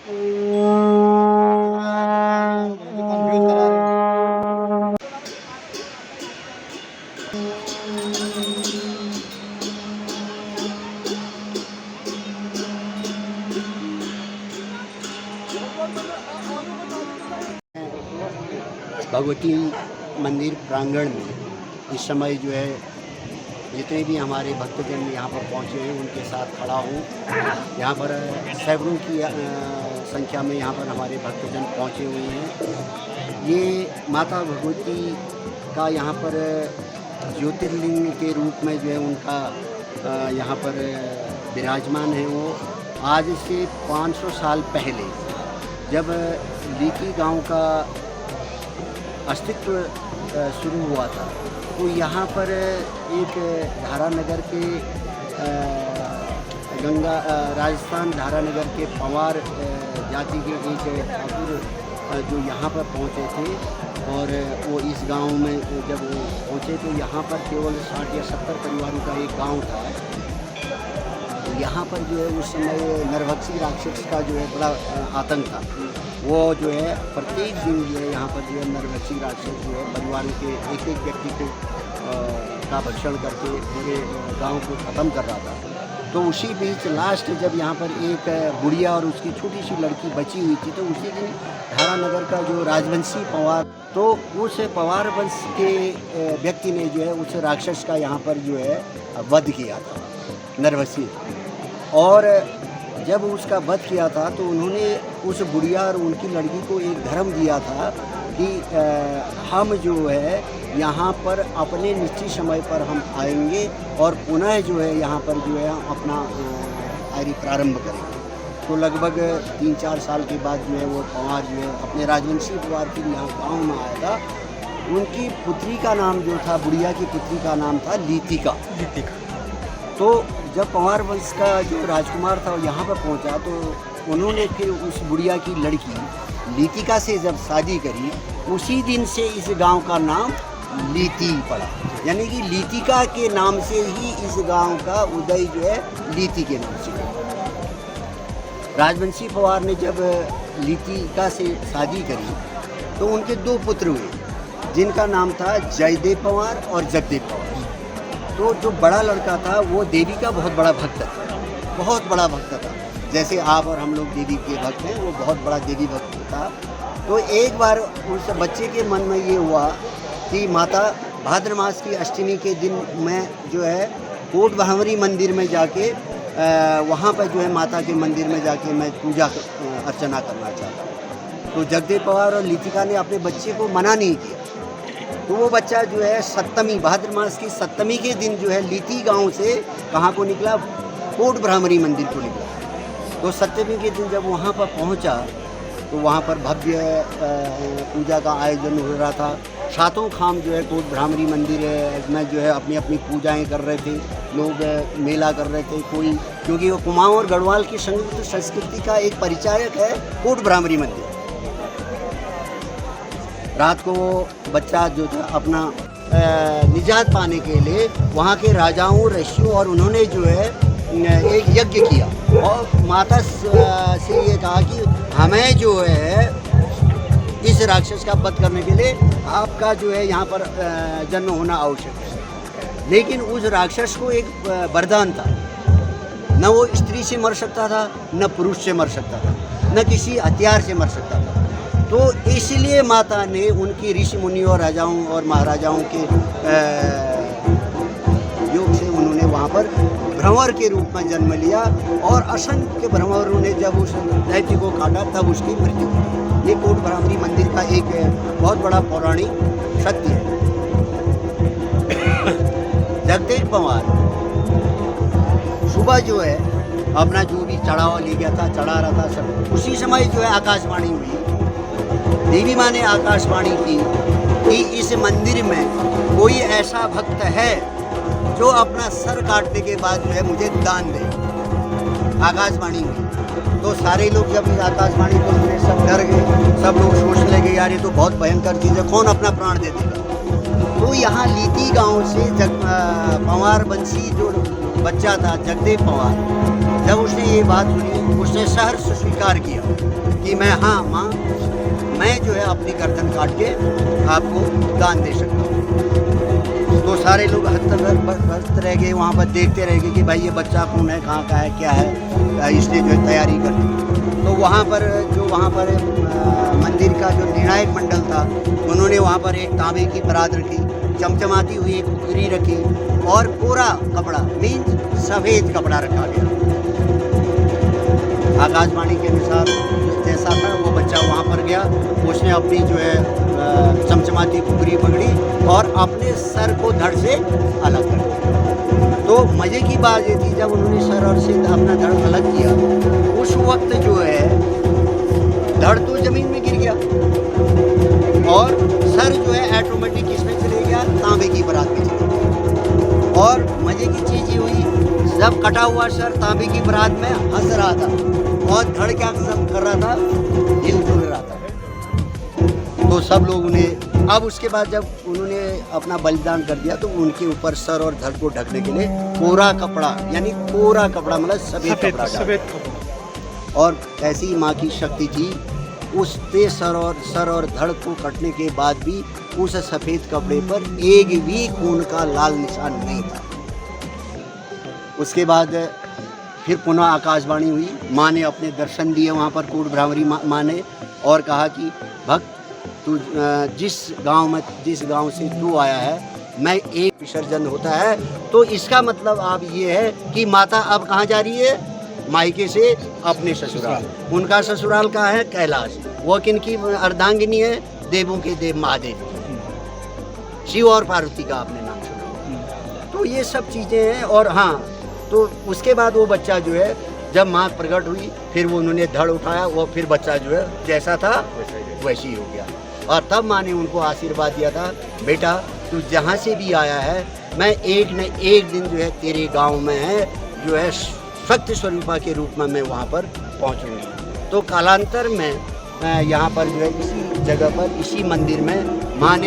भगवती मंदिर प्रांगण में इस समय जो है जितने भी हमारे भक्तजन यहाँ पर पहुँचे हैं उनके साथ खड़ा हूँ। यहाँ पर सैकड़ों की संख्या में यहाँ पर हमारे भक्तजन पहुँचे हुए हैं। ये माता भगवती का यहाँ पर ज्योतिर्लिंग के रूप में जो है उनका यहाँ पर विराजमान है। वो आज से 500 साल पहले जब लीकी गांव का अस्तित्व शुरू हुआ था तो यहाँ पर एक धारानगर के राजस्थान धारानगर के पंवार जाति के एक ठाकुर जो यहाँ पर पहुँचे थे और वो इस गांव में जब वो पहुँचे तो यहाँ पर केवल 60 या 70 परिवारों का एक गांव था। तो यहाँ पर जो है उस समय नरभक्षी राक्षस का जो है बड़ा आतंक था। वो जो है प्रत्येक दिन जो है यहाँ पर जो है नरभक्षी राक्षस जो है परिवारों के एक एक व्यक्ति को का भक्षण करके पूरे गांव को ख़त्म कर रहा था। तो उसी बीच लास्ट जब यहाँ पर एक बुढ़िया और उसकी छोटी सी लड़की बची हुई थी तो उसी दिन धारानगर का जो राजवंशी पंवार तो उस पंवार वंश के व्यक्ति ने जो है उस राक्षस का यहाँ पर जो है वध किया था नरभक्षी। और जब उसका वध किया था तो उन्होंने उस बुढ़िया और उनकी लड़की को एक धर्म दिया था कि हम जो है यहाँ पर अपने निश्चित समय पर हम आएंगे और पुनः जो है यहाँ पर जो है अपना कार्य प्रारंभ करेंगे। तो लगभग 3-4 साल के बाद जो है वो पंवार जो है अपने राजवंशी परिवार के यहाँ गाँव में आया था। उनकी पुत्री का नाम जो था बुढ़िया की पुत्री का नाम था लीतिका। तो जब पंवार वंश का जो राजकुमार था यहाँ पर पहुँचा तो उन्होंने फिर उस बुढ़िया की लड़की लीतिका से जब शादी करी उसी दिन से इस गांव का नाम लीती पड़ा। यानी कि लीतिका के नाम से ही इस गांव का उदय जो है लीती के नाम से। राजवंशी पंवार ने जब लीतिका से शादी करी तो उनके 2 पुत्र हुए जिनका नाम था जयदेव पंवार और जगदेव पंवार। तो जो बड़ा लड़का था वो देवी का बहुत बड़ा भक्त था, बहुत बड़ा भक्त था। जैसे आप और हम लोग देवी के भक्त हैं, वो बहुत बड़ा देवी भक्त था। तो एक बार उस बच्चे के मन में ये हुआ कि माता भाद्र मास की अष्टमी के दिन मैं जो है कोट भ्रामरी मंदिर में जाके वहाँ पर जो है माता के मंदिर में जाके मैं पूजा अर्चना करना चाहता हूँ। तो जगदेव पंवार और लीतिका ने अपने बच्चे को मना नहीं किया। तो वो बच्चा जो है सप्तमी भाद्र मास की सप्तमी के दिन जो है लीती गांव से कहाँ को निकला, कोट भ्रामरी मंदिर को निकला। तो सप्तमी के दिन जब वहाँ पर पहुँचा तो वहाँ पर भव्य पूजा का आयोजन हो रहा था। सातों खाम जो है कोट भ्रामरी मंदिर में जो है अपनी अपनी पूजाएं कर रहे थे, लोग मेला कर रहे थे। कोई क्योंकि वो कुमाऊं और गढ़वाल की संस्कृति का एक परिचायक है कोट भ्रामरी मंदिर। रात को वो बच्चा जो था अपना निजात पाने के लिए वहाँ के राजाओं ऋषियों और उन्होंने जो है एक यज्ञ किया और माता से ये कहा कि हमें जो है इस राक्षस का वध करने के लिए आपका जो है यहाँ पर जन्म होना आवश्यक है। लेकिन उस राक्षस को एक वरदान था, न वो स्त्री से मर सकता था, न पुरुष से मर सकता था, न किसी हथियार से मर सकता था। तो इसलिए माता ने उनकी ऋषि मुनियों और राजाओं और महाराजाओं के योग से उन्होंने वहाँ पर भ्रमर के रूप में जन्म लिया और असंख्य भ्रमरों ने जब उस दैत्य को काटा तब उसकी मृत्यु हुई। ये कोट भ्रामरी मंदिर का एक बहुत बड़ा पौराणिक सत्य है। जगदेव पंवार सुबह जो है अपना जो भी चढ़ावा ले गया था चढ़ा रहा था सब। उसी समय जो है आकाशवाणी हुई, देवी माँ ने आकाशवाणी की कि इस मंदिर में कोई ऐसा भक्त है जो अपना सर काटने के बाद जो है मुझे दान दे। आकाशवाणी हुई तो सारे लोग जब इस आकाशवाणी को सुने सब डर गए। सब लोग सोचने लगे यार ये तो बहुत भयंकर चीज़ है, कौन अपना प्राण दे देगा। तो यहाँ लीती गांव से पंवार वंशी जो बच्चा था जगदेव पवार, जब उसने ये बात सुनी उसने शहर से स्वीकार किया कि मैं, हाँ माँ, मैं जो है अपनी गर्दन काट के आपको दान दे सकता हूँ। तो सारे लोग हस्त रह गए, वहाँ पर देखते रह गए कि भाई ये बच्चा कौन है, कहाँ का है, क्या है, इसलिए जो है तैयारी कर दी। तो वहाँ पर मंदिर का जो निर्णायक मंडल था, उन्होंने वहाँ पर एक तांबे की परात रखी, चमचमाती हुई एक कुकरी रखी और कोरा कपड़ा मीन्स सफ़ेद कपड़ा रखा गया। आकाशवाणी के अनुसार जैसा था वो बच्चा वहाँ पर गया, उसने अपनी जो है चमचमाती कुकरी पकड़ी और अपने सर को धड़ से अलग कर दिया। तो मज़े की बात ये थी, जब उन्होंने सर और से अपना धड़ अलग किया, उस वक्त जो है धड़ तो ज़मीन में गिर गया और सर जो है ऑटोमेटिक किसमें चले गया, तांबे की परात में चले गया। और मज़े की चीज़ ये हुई, जब कटा हुआ सर तांबे की परात में हंस रहा था और धड़ क्या कर रहा था, दिल झूल रहा था। तो सब लोग उन्हें, अब उसके बाद जब उन्होंने अपना बलिदान कर दिया तो उनके ऊपर सर और धड़ को ढकने के लिए कोरा कपड़ा, यानी कोरा कपड़ा मतलब सफ़ेद कपड़ा, और ऐसी माँ की शक्ति थी, उस पे सर और धड़ को कटने के बाद भी उस सफ़ेद कपड़े पर एक भी खून का लाल निशान नहीं था। उसके बाद फिर पुनः आकाशवाणी हुई, माँ ने अपने दर्शन दिए वहाँ पर, कोट भ्रामरी माँ ने, और कहा कि भक्त तू जिस गांव से तू आया है, मैं एक विसर्जन होता है तो इसका मतलब आप ये है कि माता अब कहाँ जा रही है, मायके से अपने ससुराल। उनका ससुराल कहाँ है, कैलाश। वो किनकी अर्धांगिनी है, देवों के देव महादेव, शिव और पार्वती का आपने नाम सुना। तो ये सब चीज़ें हैं। और हाँ, तो उसके बाद वो बच्चा जो है, जब माँ प्रकट हुई, फिर वो उन्होंने धड़ उठाया, वो फिर बच्चा जो है जैसा था वैसी ही हो गया। और तब माँ ने उनको आशीर्वाद दिया था, बेटा तू जहाँ से भी आया है, मैं एक न एक दिन जो है तेरे गांव में है जो है शक्ति स्वरूपा के रूप में मैं वहाँ पर पहुँचूँगी। तो कालांतर में यहाँ पर जो है इसी जगह पर, इसी मंदिर में माँ ने